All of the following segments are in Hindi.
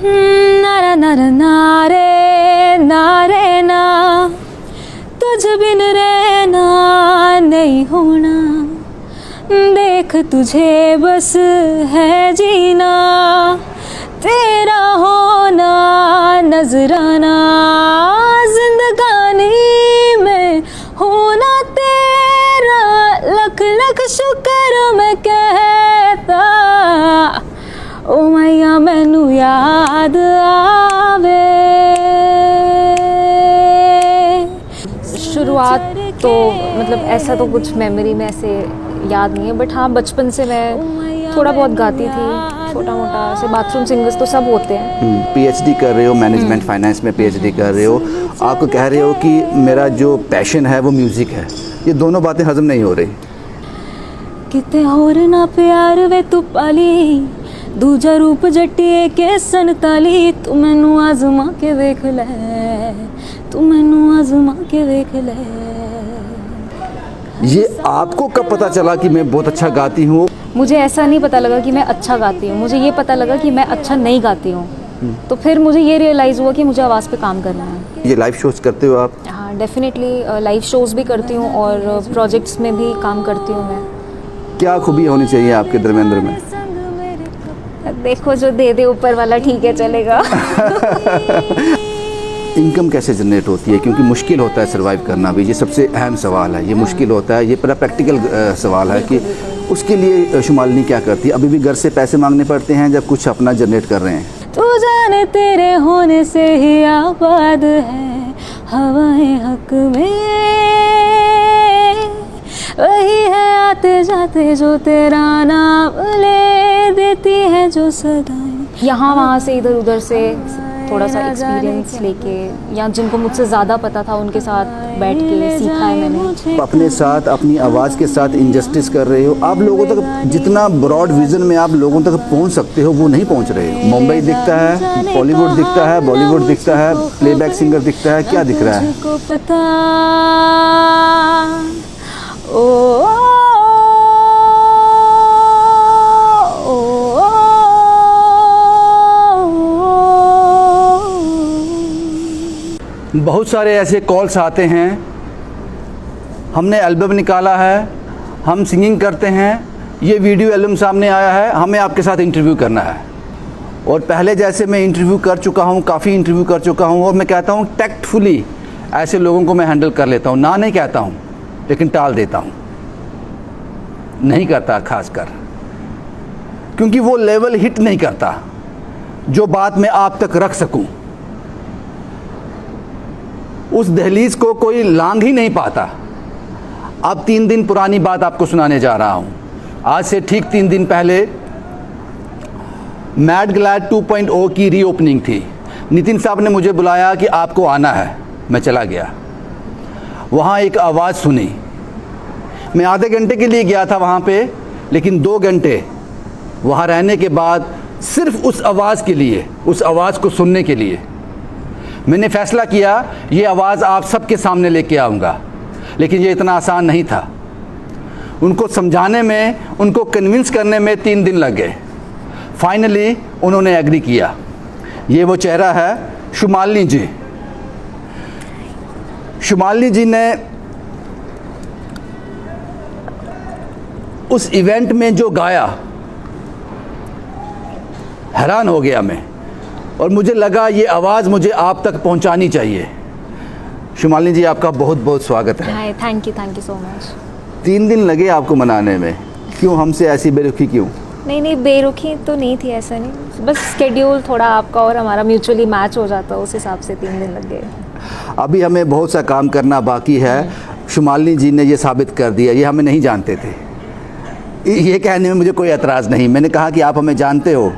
नारा नारा नारे नारे ना, तुझ बिन रहना नहीं होना, देख तुझे बस है जीना, तेरा होना नजराना, जिंदगानी में होना तेरा, लख लख शुक्र मैं कहता, ओ मैया मैनू याद आवे। शुरुआत तो मतलब ऐसा तो कुछ मेमोरी में ऐसे याद नहीं है, बट हाँ बचपन से मैं थोड़ा बहुत गाती थी, छोटा मोटा ऐसे बाथरूम सिंगर्स तो सब होते हैं। पीएचडी कर रहे हो, मैनेजमेंट फाइनेंस में पीएचडी कर रहे हो, आप कह रहे हो कि मेरा जो पैशन है वो म्यूज़िक है, ये दोनों बातें हजम नहीं हो रही। किते होर ना प्यार वे तू पाली, दूजा रूप जट्टिए के संताली, तू मैनू आजमा के देख ले, तू मैनू आजमा के देख ले। ये आपको कब पता चला कि मैं बहुत अच्छा गाती हूँ? मुझे ऐसा नहीं पता लगा कि मैं अच्छा गाती हूँ, मुझे ये पता लगा कि मैं अच्छा नहीं गाती हूँ। तो फिर मुझे ये रियलाइज़ हुआ कि मुझे आवाज़ पे काम करना है। ये लाइव शोज करते हो आप? हाँ डेफिनेटली, लाइव शोज़ भी करती हूँ और प्रोजेक्ट्स में भी काम करती हूँ मैं। क्या खूबी होनी चाहिए आपके धर्मेंद्र में? देखो जो दे दे ऊपर वाला, ठीक है चलेगा। इनकम कैसे जनरेट होती है, क्योंकि मुश्किल होता है सरवाइव करना भी, ये सबसे अहम सवाल है, ये मुश्किल होता है, ये बड़ा प्रैक्टिकल सवाल है कि उसके लिए शुमालिनी क्या करती है? अभी भी घर से पैसे मांगने पड़ते हैं जब कुछ अपना जनरेट कर रहे हैं? तू जाने तेरे होने से ही आबाद है हवाएं हक में, वही है आते जाते जो तेरा नाम ले देती है जो सदाएं। यहाँ वहाँ से इधर उधर से थोड़ा सा एक्सपीरियंस लेके, या जिनको मुझसे ज़्यादा पता था उनके साथ बैठ के सीखा है मैंने। अपने साथ अपनी आवाज़ के साथ इंजस्टिस कर रहे हो आप। लोगों तक जितना ब्रॉड विजन में आप लोगों तक पहुंच सकते हो वो नहीं पहुंच रहे हो। मुंबई दिखता है, बॉलीवुड दिखता है, बॉलीवुड दिखता है, प्लेबैक सिंगर दिखता है, क्या दिख रहा है? पता ओ बहुत सारे ऐसे कॉल्स आते हैं, हमने एल्बम निकाला है, हम सिंगिंग करते हैं, ये वीडियो एल्बम सामने आया है, हमें आपके साथ इंटरव्यू करना है। और पहले जैसे मैं इंटरव्यू कर चुका हूँ, काफ़ी इंटरव्यू कर चुका हूँ, और मैं कहता हूँ टैक्टफुली ऐसे लोगों को मैं हैंडल कर लेता हूँ, ना नहीं कहता हूँ लेकिन टाल देता हूँ, नहीं करता खासकर, क्योंकि वो लेवल हिट नहीं करता जो बात मैं आप तक रख सकूँ। उस दहलीज को कोई लांघ ही नहीं पाता। अब 3 दिन पुरानी बात आपको सुनाने जा रहा हूँ। आज से ठीक 3 दिन पहले मैड ग्लैड 2.0 की रीओपनिंग थी। नितिन साहब ने मुझे बुलाया कि आपको आना है। मैं चला गया, वहाँ एक आवाज़ सुनी। मैं आधे घंटे के लिए गया था वहाँ पे, लेकिन 2 घंटे वहाँ रहने के बाद सिर्फ उस आवाज़ के लिए, उस आवाज़ को सुनने के लिए मैंने फ़ैसला किया ये आवाज़ आप सबके सामने लेके आऊँगा। लेकिन ये इतना आसान नहीं था। उनको समझाने में, उनको कन्विंस करने में 3 दिन लग गए। फाइनली उन्होंने एग्री किया। ये वो चेहरा है शुमालिनी जी। शुमालिनी जी ने उस इवेंट में जो गाया, हैरान हो गया मैं, और मुझे लगा ये आवाज़ मुझे आप तक पहुंचानी चाहिए। शुमालिनी जी आपका बहुत बहुत स्वागत है। हाय, थैंक यू सो मच। 3 दिन लगे आपको मनाने में, क्यों हमसे ऐसी बेरुखी क्यों? नहीं बेरुखी तो नहीं थी, ऐसा नहीं, बस स्केड्यूल थोड़ा आपका और हमारा म्यूचुअली मैच हो जाता, उस हिसाब से 3 दिन लग गए। अभी हमें बहुत सा काम करना बाकी है। शुमालिनी जी ने ये साबित कर दिया, ये हमें नहीं जानते थे। ये कहने में मुझे कोई एतराज़ नहीं। मैंने कहा कि आप हमें जानते हो?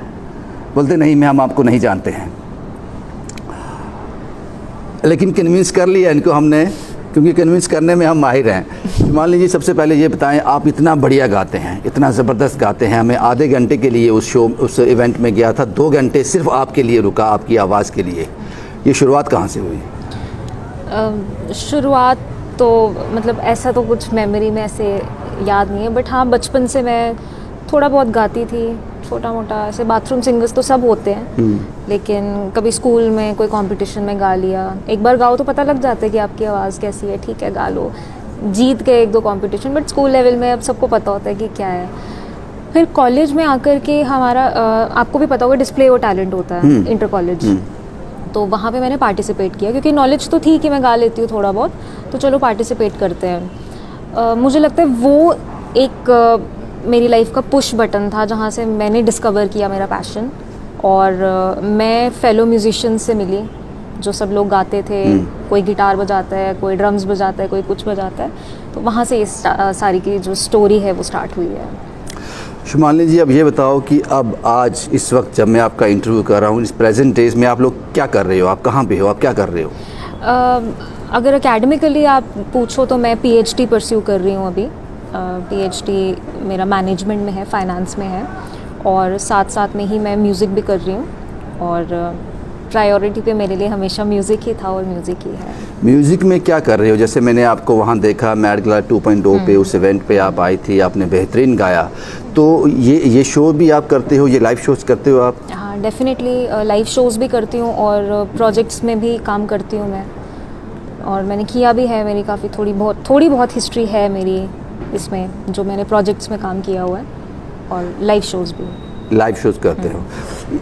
बोलते नहीं, हम आपको नहीं जानते हैं। लेकिन कन्विंस कर लिया इनको हमने, क्योंकि कन्विंस करने में हम माहिर हैं। शुमालिनी जी सबसे पहले ये बताएं, आप इतना बढ़िया गाते हैं, इतना ज़बरदस्त गाते हैं। हमें आधे घंटे के लिए उस इवेंट में गया था, 2 घंटे सिर्फ आपके लिए रुका, आपकी आवाज़ के लिए। ये शुरुआत कहाँ से हुई? शुरुआत तो मतलब ऐसा तो कुछ मेमोरी में ऐसे याद नहीं है, बट हाँ बचपन से मैं थोड़ा बहुत गाती थी, छोटा मोटा ऐसे बाथरूम सिंगर्स तो सब होते हैं, लेकिन कभी स्कूल में कोई कंपटीशन में गा लिया। एक बार गाओ तो पता लग जाता है कि आपकी आवाज़ कैसी है, ठीक है गा लो, जीत के 1-2 कंपटीशन, बट स्कूल लेवल में अब सबको पता होता है कि क्या है। फिर कॉलेज में आकर के हमारा आपको भी पता होगा डिस्प्ले और टैलेंट होता है इंटर कॉलेज, तो वहाँ पे मैंने पार्टिसिपेट किया क्योंकि नॉलेज तो थी कि मैं गा लेती हूँ थोड़ा बहुत, तो चलो पार्टिसिपेट करते हैं। मुझे लगता है वो एक मेरी लाइफ का पुश बटन था जहाँ से मैंने डिस्कवर किया मेरा पैशन, और मैं फेलो म्यूजिशियंस से मिली जो सब लोग गाते थे, कोई गिटार बजाता है, कोई ड्रम्स बजाता है, कोई कुछ बजाता है, तो वहाँ से इस सारी की जो स्टोरी है वो स्टार्ट हुई है। शुमालिनी जी, अब ये बताओ कि अब आज इस वक्त जब मैं आपका इंटरव्यू कर रहा हूँ, इस प्रेजेंट डेज में आप लोग क्या कर रहे हो, आप कहाँ पे हो, आप क्या कर रहे हो? अगर एकेडमिकली आप पूछो तो मैं PhD परस्यू कर रही हूँ अभी। PhD मेरा मैनेजमेंट में है, फाइनेंस में है, और साथ साथ में ही मैं म्यूज़िक भी कर रही हूँ, और प्रायोरिटी पे मेरे लिए हमेशा म्यूज़िक ही था और म्यूज़िक ही है। म्यूज़िक में क्या कर रहे हो? जैसे मैंने आपको वहाँ देखा मैड गला 2.0 पे, उस इवेंट पे आप आई थी, आपने बेहतरीन गाया, तो ये शो भी आप करते हो, ये लाइव शोज़ करते हो आप? हाँ, डेफिनेटली लाइव शोज़ भी करती हूँ और प्रोजेक्ट्स में भी काम करती हूँ मैं, और मैंने किया भी है। मेरी काफ़ी थोड़ी बहुत हिस्ट्री है मेरी इसमें, जो मैंने प्रोजेक्ट्स में काम किया हुआ है, और लाइव शोज़ भी। लाइव शोज़ करते हो,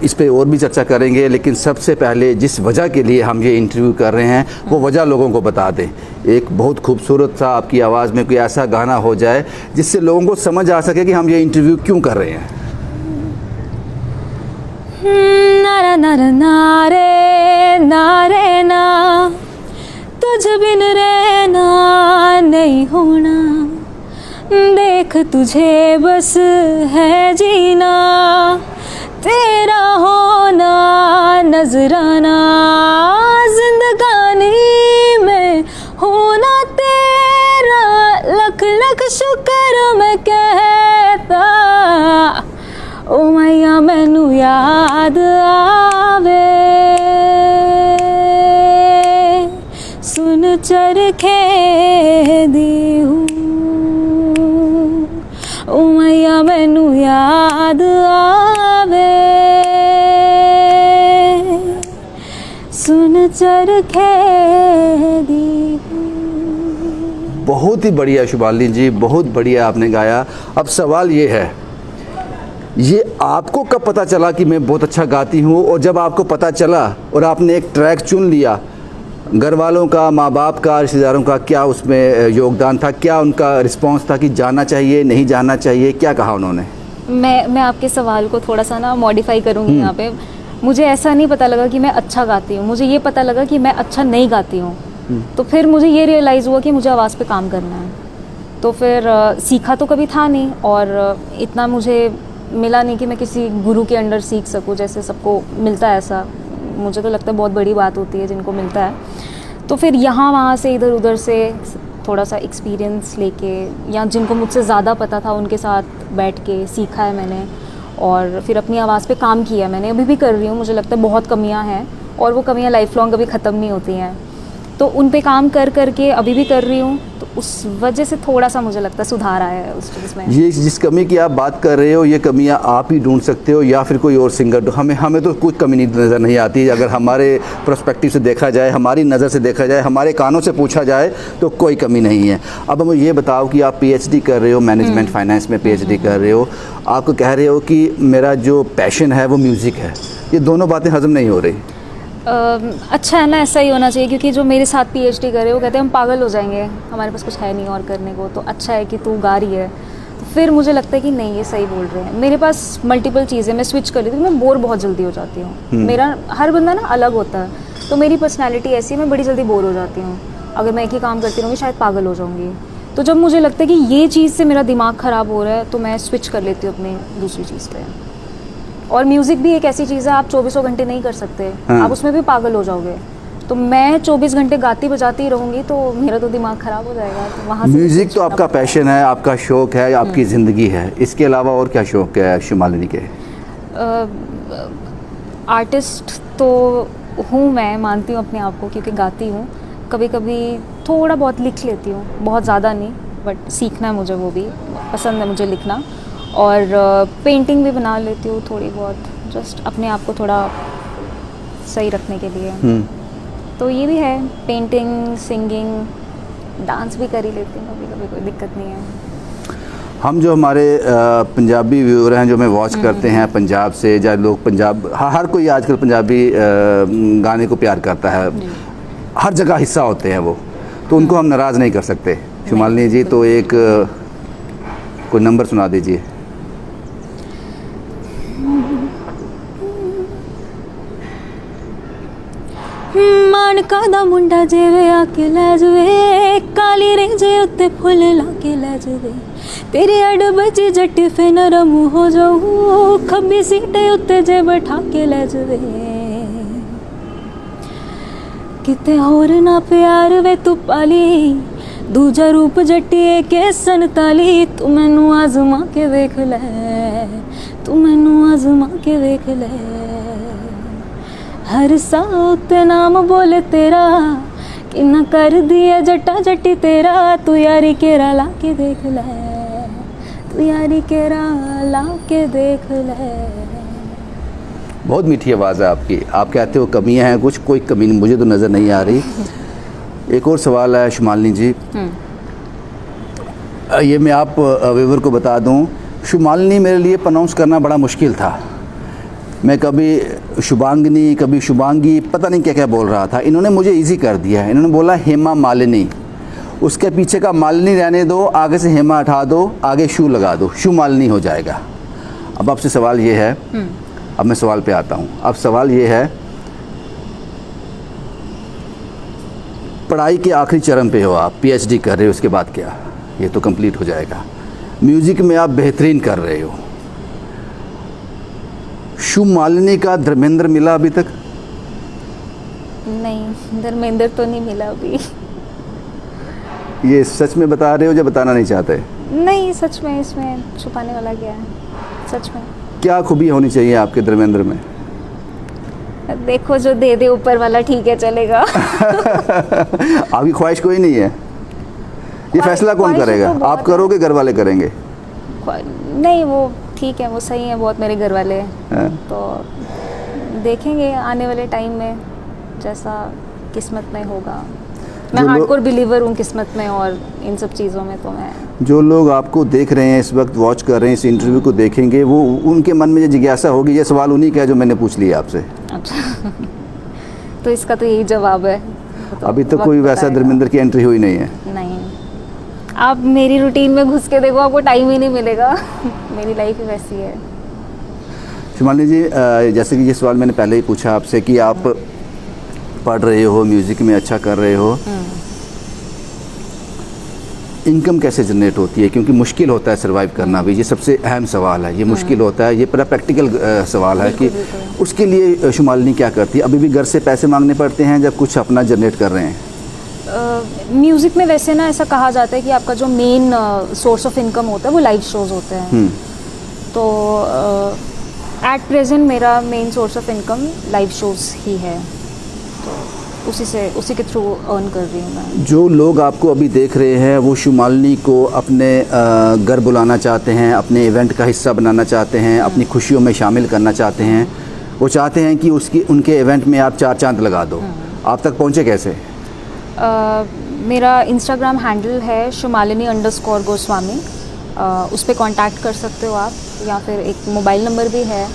इस पे और भी चर्चा करेंगे, लेकिन सबसे पहले जिस वजह के लिए हम ये इंटरव्यू कर रहे हैं वो वजह लोगों को बता दें। एक बहुत खूबसूरत सा आपकी आवाज़ में कोई ऐसा गाना हो जाए जिससे लोगों को समझ आ सके कि हम ये इंटरव्यू क्यों कर रहे हैं। नारा नारा नारे नारे ना, तुझ बिन रहना नहीं होना, देख तुझे बस है जीना, तेरा होना नजराना, जिंदगानी में होना तेरा, लख लख शुक्र मैं कहता, ओ मैया मैनू याद आवे, सुन चरखे दी हूँ, ओ मैया मैनू याद आवे, सुन चरखे दी हूँ। बहुत ही बढ़िया शुमालिनी जी, बहुत बढ़िया आपने गाया। अब सवाल ये है, ये आपको कब पता चला कि मैं बहुत अच्छा गाती हूँ? और जब आपको पता चला और आपने एक ट्रैक चुन लिया, घर वालों का, माँ बाप का, रिश्तेदारों का क्या उसमें योगदान था? क्या उनका रिस्पांस था कि जाना चाहिए, नहीं जाना चाहिए, क्या कहा उन्होंने? मैं आपके सवाल को थोड़ा सा ना मॉडिफाई करूँगी यहाँ पे। मुझे ऐसा नहीं पता लगा कि मैं अच्छा गाती हूँ, मुझे ये पता लगा कि मैं अच्छा नहीं गाती हूँ। तो फिर मुझे ये रियलाइज़ हुआ कि मुझे आवाज़ पे काम करना है। तो फिर सीखा तो कभी था नहीं, और इतना मुझे मिला नहीं कि मैं किसी गुरु के अंडर सीख सकूँ, जैसे सबको मिलता है ऐसा। मुझे तो लगता है बहुत बड़ी बात होती है जिनको मिलता है। तो फिर यहाँ वहाँ से इधर उधर से थोड़ा सा एक्सपीरियंस लेके, या जिनको मुझसे ज़्यादा पता था उनके साथ बैठ के सीखा है मैंने, और फिर अपनी आवाज़ पे काम किया मैंने। अभी भी कर रही हूँ, मुझे लगता है बहुत कमियाँ हैं, और वो कमियाँ लाइफ लॉन्ग कभी ख़त्म नहीं होती हैं, तो उन पे काम कर के अभी भी कर रही हूँ। तो उस वजह से थोड़ा सा मुझे लगता है सुधार आया है उस चीज़ में। ये जिस कमी की आप बात कर रहे हो, ये कमियां आप ही ढूंढ सकते हो या फिर कोई और सिंगर? हमें तो कुछ कमी नज़र नहीं आती। अगर हमारे पर्सपेक्टिव से देखा जाए, हमारी नज़र से देखा जाए, हमारे कानों से पूछा जाए तो कोई कमी नहीं है। अब मुझे ये बताओ कि आप PhD कर रहे हो, मैनेजमेंट फाइनेंस में PhD कर रहे हो, आप कह रहे हो कि मेरा जो पैशन है वो म्यूज़िक है, ये दोनों बातें हजम नहीं हो रही। अच्छा है ना, ऐसा ही होना चाहिए, क्योंकि जो मेरे साथ PhD करे वो कहते हैं हम पागल हो जाएंगे, हमारे पास कुछ है नहीं और करने को, तो अच्छा है कि तू गा रही है। तो फिर मुझे लगता है कि नहीं, ये सही बोल रहे हैं। मेरे पास मल्टीपल चीज़ें, मैं स्विच कर लेती हूँ, मैं बोर बहुत जल्दी हो जाती हूँ। मेरा हर बंदा ना अलग होता है, तो मेरी पर्सनैलिटी ऐसी है, मैं बड़ी जल्दी बोर हो जाती हूँ। अगर मैं एक ही काम करती रहूँगी शायद पागल हो जाऊँगी। तो जब मुझे लगता है कि ये चीज़ से मेरा दिमाग ख़राब हो रहा है, तो मैं स्विच कर लेती हूँ अपनी दूसरी चीज़ पे। और म्यूज़िक भी एक ऐसी चीज़ है, आप 24 घंटे नहीं कर सकते। आप उसमें भी पागल हो जाओगे। तो मैं 24 घंटे गाती बजाती रहूँगी तो मेरा तो दिमाग ख़राब हो जाएगा। तो वहाँ से म्यूज़िक तो आपका पैशन है, आपका शौक़ है, आपकी ज़िंदगी है। इसके अलावा और क्या शौक़ है शुमालिनी के? आर्टिस्ट तो हूँ, मैं मानती हूँ अपने आप को, क्योंकि गाती हूँ। कभी कभी थोड़ा बहुत लिख लेती हूँ, बहुत ज़्यादा नहीं, बट सीखना है मुझे, वो भी पसंद है मुझे लिखना। और पेंटिंग भी बना लेती हूँ थोड़ी बहुत, जस्ट अपने आप को थोड़ा सही रखने के लिए। तो ये भी है, पेंटिंग, सिंगिंग, डांस भी कर ही लेती हूँ कभी कभी, कोई दिक्कत नहीं है। हम जो हमारे पंजाबी व्यूअर हैं जो हमें वॉच करते हैं पंजाब से, या लोग पंजाब, हर कोई आजकल पंजाबी गाने को प्यार करता है, हर जगह हिस्सा होते हैं वो, तो उनको हम नाराज़ नहीं कर सकते। शुमालिनी जी, तो एक कोई नंबर सुना दीजिए। मानका दा मुंडा जेवे आके लै जवे, काली रेंजे उत्ते फुल लाके लै जवे, तेरे अड बजी जट्टी फे नरम हो जाऊं, खब्बी सीटे उत्ते जे बैठा के लै जवे, किते होर ना प्यार वे तू पाली, दूजा रूप जट्टी के संताली, तू मैनू आजमा के देख ले, तू मैनू आजमा के देख ले, हर सा उत्ते नाम बोले तेरा, कि न कर दिया जट्टा जट्टी तेरा, तू यारी केरा ला के देख ले, तू यारी केरा ला के देख ले। बहुत मीठी आवाज़ है आपकी। आप कहते हो कमियां हैं कुछ, कोई कमी मुझे तो नज़र नहीं आ रही। एक और सवाल है शुमालिनी जी, ये मैं आप व्यूअर को बता दूं, शुमालिनी मेरे लिए प्रोनाउंस करना बड़ा मुश्किल था। मैं कभी शुभांगिनी, कभी शुभांगी, पता नहीं क्या क्या बोल रहा था। इन्होंने मुझे इजी कर दिया है। इन्होंने बोला हेमा मालिनी, उसके पीछे का मालिनी रहने दो, आगे से हेमा हटा दो, आगे शू लगा दो, शुमालिनी हो जाएगा। अब आपसे सवाल ये है, अब मैं सवाल पे आता हूँ। अब सवाल ये है, पढ़ाई के आखिरी चरण पे हो आप, पीएचडी कर रहे हो, उसके बाद क्या? ये तो कंप्लीट हो जाएगा। म्यूज़िक में आप बेहतरीन कर रहे हो। शुमालिनी का धर्मेंद्र मिला अभी तक? नहीं, धर्मेंद्र तो नहीं मिला अभी। ये सच में बता रहे हो या बताना नहीं चाहते? नहीं, सच में, इसमें छुपाने वाला क्या है, सच में। क्या खूबी होनी चाहिए आपके धर्मेंद्र में? देखो, जो दे दे ऊपर वाला, ठीक है, चलेगा। आपकी ख्वाहिश कोई नहीं है? ये फैसला कौन करेगा? आप करोगे, घर वाले करेंगे? नहीं, वो ठीक है, वो सही है बहुत, मेरे घर वाले। तो देखेंगे आने वाले टाइम में, जैसा किस्मत में होगा। मैं हार्डकोर बिलीवर हूँ किस्मत में और इन सब चीज़ों में। तो मैं, जो लोग आपको देख रहे हैं इस वक्त, वॉच कर रहे हैं, इस इंटरव्यू को देखेंगे, वो उनके मन में ये जिज्ञासा होगी, ये सवाल उन्हीं का है जो मैंने पूछ लिया आपसे। अच्छा। तो इसका तो यही जवाब है। तो अभी तक कोई वैसा धर्मेंद्र की एंट्री हुई नहीं है? नहीं, आप मेरी रूटीन में घुस के देखो, आपको टाइम ही नहीं मिलेगा। मेरी लाइफ ही वैसी है। शुमालिनी जी, जैसे कि ये सवाल मैंने पहले ही पूछा आपसे कि आप पढ़ रहे हो, म्यूज़िक में अच्छा कर रहे हो, इनकम कैसे जनरेट होती है? क्योंकि मुश्किल होता है सर्वाइव करना भी, ये सबसे अहम सवाल है। ये मुश्किल होता है, ये पूरा प्रैक्टिकल सवाल है कि उसके लिए शुमालिनी क्या करती है? अभी भी घर से पैसे मांगने पड़ते हैं जब कुछ अपना जनरेट कर रहे हैं? म्यूज़िक में वैसे ना ऐसा कहा जाता है कि आपका जो मेन सोर्स ऑफ इनकम होता है वो लाइव शोज़ होते हैं। तो एट प्रेजेंट मेरा main source of income live shows ही है, तो उसी के थ्रू अर्न कर रही हूँ मैं। जो लोग आपको अभी देख रहे हैं वो शुमालिनी को अपने घर बुलाना चाहते हैं, अपने इवेंट का हिस्सा बनाना चाहते हैं, अपनी खुशियों में शामिल करना चाहते हैं, वो चाहते हैं कि उनके इवेंट में आप 4 चांद लगा दो, आप तक पहुँचे कैसे? मेरा इंस्टाग्राम हैंडल है शुमालिनी_गोस्वामी, उस पर कांटेक्ट कर सकते हो आप, या फिर एक मोबाइल नंबर भी है,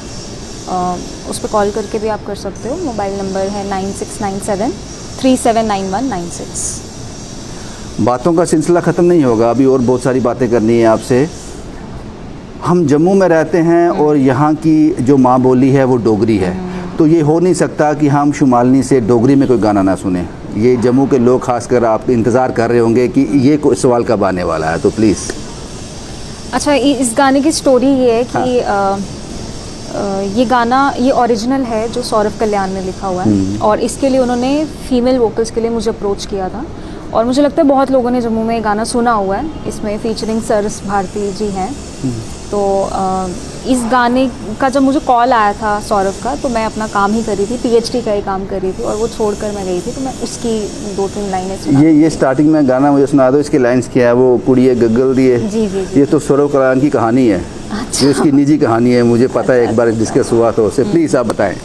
उस पर कॉल करके भी आप कर सकते हो। मोबाइल नंबर है 9697379196। बातों का सिलसिला ख़त्म नहीं होगा, अभी और बहुत सारी बातें करनी है आपसे। हम जम्मू में रहते हैं और यहाँ की जो माँ बोली है वो डोगरी है, तो ये हो नहीं सकता कि हम शुमालिनी से डोगरी में कोई गाना ना सुने। ये जम्मू के लोग खासकर आप इंतज़ार कर रहे होंगे कि ये कोई सवाल कब आने वाला है, तो प्लीज़। अच्छा, इस गाने की स्टोरी ये है कि ये गाना, ये ओरिजिनल है जो सौरभ कल्याण ने लिखा हुआ है, और इसके लिए उन्होंने फीमेल वोकल्स के लिए मुझे अप्रोच किया था, और मुझे लगता है बहुत लोगों ने जम्मू में ये गाना सुना हुआ है। इसमें फीचरिंग सरस भारती जी हैं। तो इस गाने का जब मुझे कॉल आया था सौरभ का, तो मैं अपना काम ही कर रही थी, पीएचडी का ही काम कर रही थी, और वो छोड़कर मैं गई थी, तो मैं उसकी 2-3 लाइनें सुना। ये स्टार्टिंग में गाना मुझे सुना दो, इसकी लाइंस क्या है? वो कुड़िए गग्गल दिए। जी। ये तो सौरभ कल्याण की कहानी है। जो इसकी निजी कहानी है, मुझे पता है एक बार डिस्कस हुआ तो उससे, प्लीज़ आप बताएं।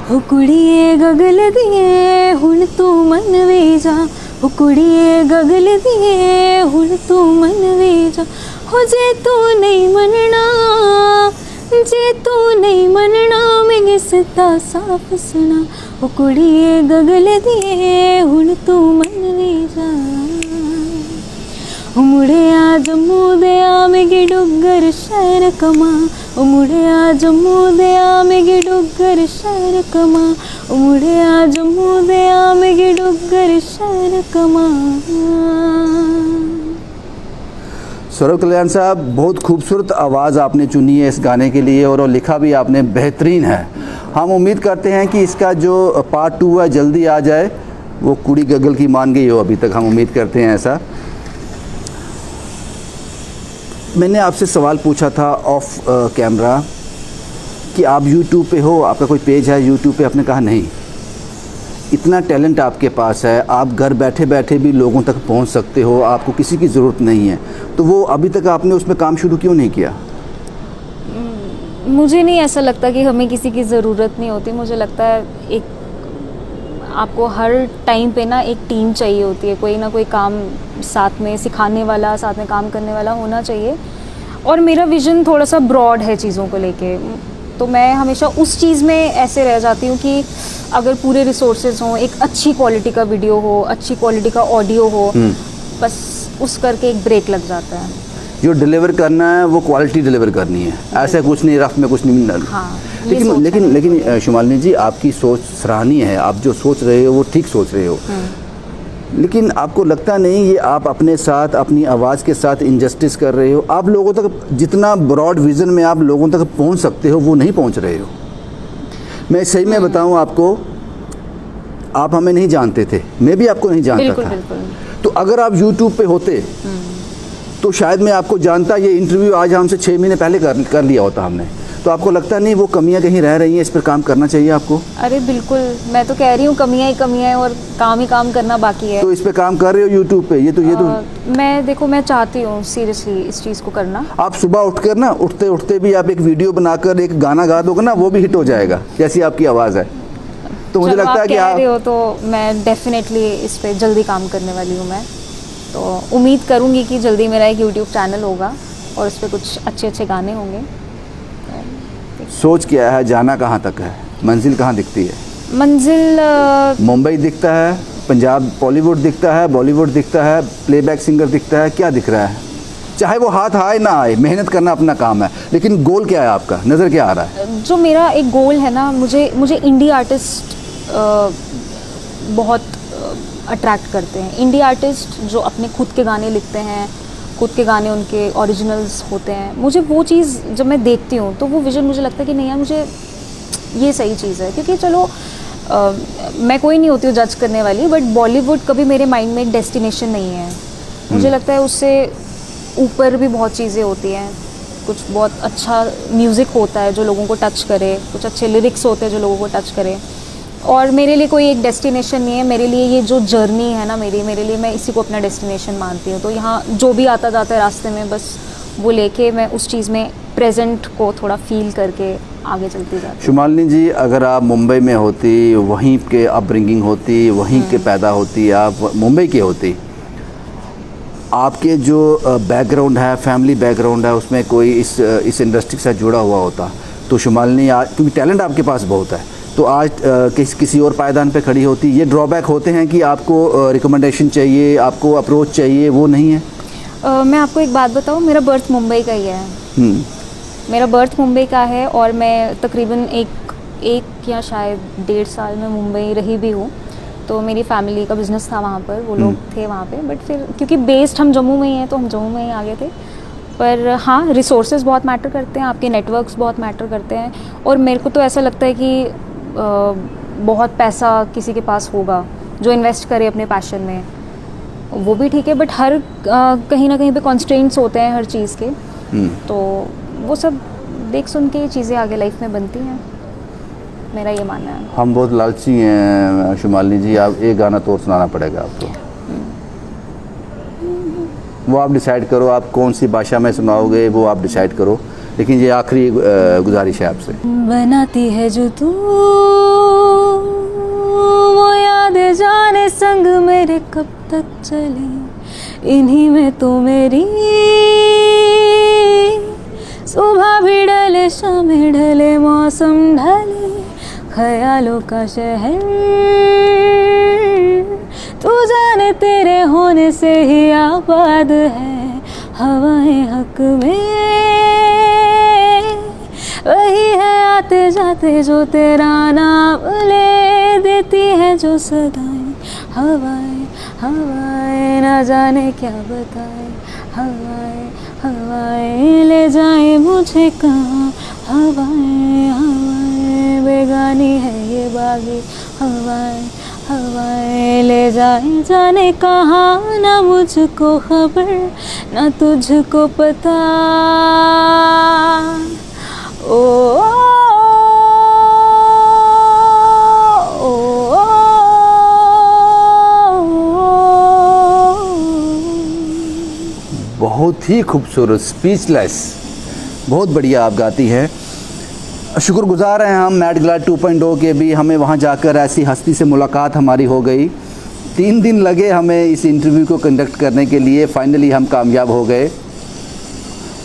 हो कुड़िए गगल दिए हुण तू मन वे जा, हो कुड़िए गगल दिए हुण तू मन वे जा, हो जे तू नहीं मनना, जे तू नहीं मनना मैं सता साफ सुना, हो कुड़िए गगल दिए हुण तू मन वे जा। मुड़िया जम्मू दया मिगी डुगर शहर कमा, मुड़िया जम्मू दया मिगी डुगर शहर कमा, मुड़िया जम्मू दया मिगी डुगर शहर कमा। सौरभ कल्याण साहब, बहुत खूबसूरत आवाज़ आपने चुनी है इस गाने के लिए, और लिखा भी आपने बेहतरीन है। हम उम्मीद करते हैं कि इसका जो पार्ट 2 है जल्दी आ जाए। वो कुड़ी गगल की मान गई हो अभी तक, हम उम्मीद करते हैं ऐसा। मैंने आपसे सवाल पूछा था ऑफ कैमरा कि आप YouTube पे हो, आपका कोई पेज है YouTube पे? आपने कहा नहीं। इतना टैलेंट आपके पास है, आप घर बैठे बैठे भी लोगों तक पहुंच सकते हो, आपको किसी की ज़रूरत नहीं है, तो वो अभी तक आपने उसमें काम शुरू क्यों नहीं किया? मुझे नहीं ऐसा लगता कि हमें किसी की ज़रूरत नहीं होती। मुझे लगता है एक आपको हर टाइम पे ना एक टीम चाहिए होती है, कोई ना कोई काम साथ में सिखाने वाला, साथ में काम करने वाला होना चाहिए। और मेरा विज़न थोड़ा सा ब्रॉड है चीज़ों को लेके, तो मैं हमेशा उस चीज़ में ऐसे रह जाती हूँ कि अगर पूरे रिसोर्सेज हों, एक अच्छी क्वालिटी का वीडियो हो, अच्छी क्वालिटी का ऑडियो हो, बस उस करके एक ब्रेक लग जाता है। जो डिलीवर करना है वो क्वालिटी डिलीवर करनी है, ऐसा कुछ नहीं, रफ में कुछ नहीं मिलना। हाँ, लेकिन शुमालिनी जी, आपकी सोच सराहनीय है, आप जो सोच रहे हो वो ठीक सोच रहे हो, लेकिन आपको लगता नहीं ये आप अपने साथ, अपनी आवाज़ के साथ इनजस्टिस कर रहे हो? आप लोगों तक जितना ब्रॉड विज़न में आप लोगों तक पहुंच सकते हो वो नहीं पहुंच रहे हो। मैं सही में बताऊं आपको, आप हमें नहीं जानते थे, मैं भी आपको नहीं जानता था। बिल्कुल। तो अगर आप YouTube पे होते तो शायद मैं आपको जानता। ये इंटरव्यू आज हमसे 6 महीने पहले कर लिया होता हमने। तो आपको लगता नहीं वो कमियां कहीं रह रही हैं, इस पर काम करना चाहिए आपको? अरे बिल्कुल, मैं तो कह रही हूँ कमियां ही कमियां हैं और काम ही काम करना बाकी है। तो इस पे काम कर रहे हो यूट्यूब पे? ये तो मैं चाहती हूँ सीरियसली इस चीज़ को करना। आप सुबह उठकर ना, उठते उठते भी आप एक वीडियो बनाकर एक गाना गा दोगे ना, वो भी हिट हो जाएगा, जैसी आपकी आवाज़ है। तो मुझे लगता है कि आप कह रहे हो तो मैं डेफिनेटली इस पे जल्दी काम करने वाली हूँ। मैं तो उम्मीद करूँगी कि जल्दी मेरा एक यूट्यूब चैनल होगा और उस पर कुछ अच्छे अच्छे गाने होंगे। सोच क्या है, जाना कहाँ तक है, मंजिल कहाँ दिखती है? मंजिल मुंबई दिखता है, पंजाब बॉलीवुड दिखता है, बॉलीवुड दिखता है, प्लेबैक सिंगर दिखता है, क्या दिख रहा है? चाहे वो हाथ आए ना आए, मेहनत करना अपना काम है, लेकिन गोल क्या है आपका, नज़र क्या आ रहा है? जो मेरा एक गोल है ना, मुझे इंडी आर्टिस्ट बहुत अट्रैक्ट करते हैं। इंडी आर्टिस्ट जो अपने खुद के गाने लिखते हैं, खुद के गाने उनके ओरिजिनल्स होते हैं, मुझे वो चीज़ जब मैं देखती हूँ तो वो विज़न मुझे लगता है कि नहीं यार, मुझे ये सही चीज़ है। क्योंकि चलो मैं कोई नहीं होती हूँ जज करने वाली, बट बॉलीवुड कभी मेरे माइंड में एक डेस्टिनेशन नहीं है। मुझे लगता है उससे ऊपर भी बहुत चीज़ें होती हैं, कुछ बहुत अच्छा म्यूज़िक होता है जो लोगों को टच करे, कुछ अच्छे लिरिक्स होते हैं जो लोगों को टच करे। और मेरे लिए कोई एक डेस्टिनेशन नहीं है, मेरे लिए ये जो जर्नी है ना मेरे लिए, मैं इसी को अपना डेस्टिनेशन मानती हूँ। तो यहाँ जो भी आता जाता है रास्ते में, बस वो लेके मैं उस चीज़ में प्रेजेंट को थोड़ा फील करके आगे चलती जाती हूँ। शुमालिनी जी, अगर आप मुंबई में होती, वहीं के अपब्रिंगिंग होती, वहीं के पैदा होती, आप मुंबई की होती, आपके जो बैकग्राउंड है, फैमिली बैकग्राउंड है, उसमें कोई इस इंडस्ट्री के साथ जुड़ा हुआ होता, तो शुमालिनी आज, क्योंकि टैलेंट आपके पास बहुत है, तो आज किसी और पायदान पे खड़ी होती। ये ड्रॉबैक होते हैं कि आपको रिकमेंडेशन चाहिए, आपको अप्रोच चाहिए, वो नहीं है? मैं आपको एक बात बताऊँ, मेरा बर्थ मुंबई का ही है। मेरा बर्थ मुंबई का है और मैं तकरीबन एक या शायद 1.5 साल में मुंबई रही भी हूँ। तो मेरी फैमिली का बिज़नेस था वहाँ पर, वो लोग थे वहाँ पे, बट फिर क्योंकि बेस्ड हम जम्मू में ही हैं तो हम जम्मू में ही आ गए थे। पर हाँ, रिसोर्सेज बहुत मैटर करते हैं, आपके नेटवर्क्स बहुत मैटर करते हैं। और मेरे को तो ऐसा लगता है कि बहुत पैसा किसी के पास होगा जो इन्वेस्ट करे अपने पैशन में, वो भी ठीक है, बट हर कहीं ना कहीं पे कॉन्स्ट्रेंट्स होते हैं हर चीज़ के। तो वो सब देख सुन के चीज़ें आगे लाइफ में बनती हैं, मेरा ये मानना है। हम बहुत लालची हैं शुमालिनी जी, आप एक गाना तो सुनाना पड़ेगा आपको। वो आप डिसाइड करो, आप कौन सी भाषा में सुनाओगे वो आप डिसाइड करो, लेकिन ये आखिरी गुजारिश है आपसे। बनाती है जो तू वो याद जाने संग मेरे कब तक चले, इन्हीं में तो मेरी सुबह भी ढले शाम ढले मौसम ढले, ख्यालों का शहर तू जाने तेरे होने से ही आबाद है, हवाएं हक में वही है आते जाते जो तेरा नाम ले देती है जो सदाएं, हवाएं हवाएं ना जाने क्या बताए, हवाएं हवाएं ले जाए मुझे कहाँ, हवाएं हवाएं बेगानी है ये बागी, हवाएं हवाएं ले जाए जाने कहाँ, ना मुझको खबर ना तुझको पता। ओ, ओ, ओ, बहुत ही खूबसूरत, स्पीचलेस, बहुत बढ़िया आप गाती हैं। शुक्रगुजार हैं हम मैड गिलार 2.0 के भी, हमें वहाँ जाकर ऐसी हस्ती से मुलाकात हमारी हो गई। 3 दिन लगे हमें इस इंटरव्यू को कंडक्ट करने के लिए, फाइनली हम कामयाब हो गए।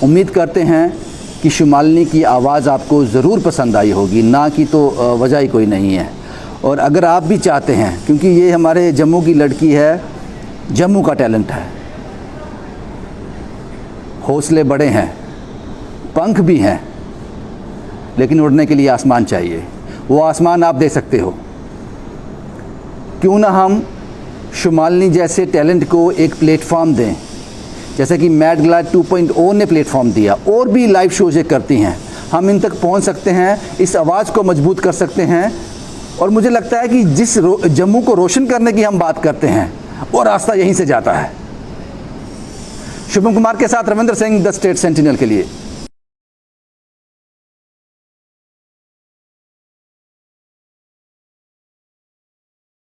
उम्मीद करते हैं कि शुमालिनी की आवाज़ आपको ज़रूर पसंद आई होगी, ना कि तो वजह ही कोई नहीं है। और अगर आप भी चाहते हैं, क्योंकि ये हमारे जम्मू की लड़की है, जम्मू का टैलेंट है, हौसले बड़े हैं, पंख भी हैं, लेकिन उड़ने के लिए आसमान चाहिए। वो आसमान आप दे सकते हो। क्यों ना हम शुमालिनी जैसे टैलेंट को एक प्लेटफॉर्म दें, जैसे कि मैड गिलार 2.0 ने प्लेटफॉर्म दिया। और भी लाइव शोज़ करती हैं, हम इन तक पहुंच सकते हैं, इस आवाज़ को मजबूत कर सकते हैं। और मुझे लगता है कि जिस जम्मू को रोशन करने की हम बात करते हैं, वो रास्ता यहीं से जाता है। शुभम कुमार के साथ Ravindra Singh, the state sentinel के लिए।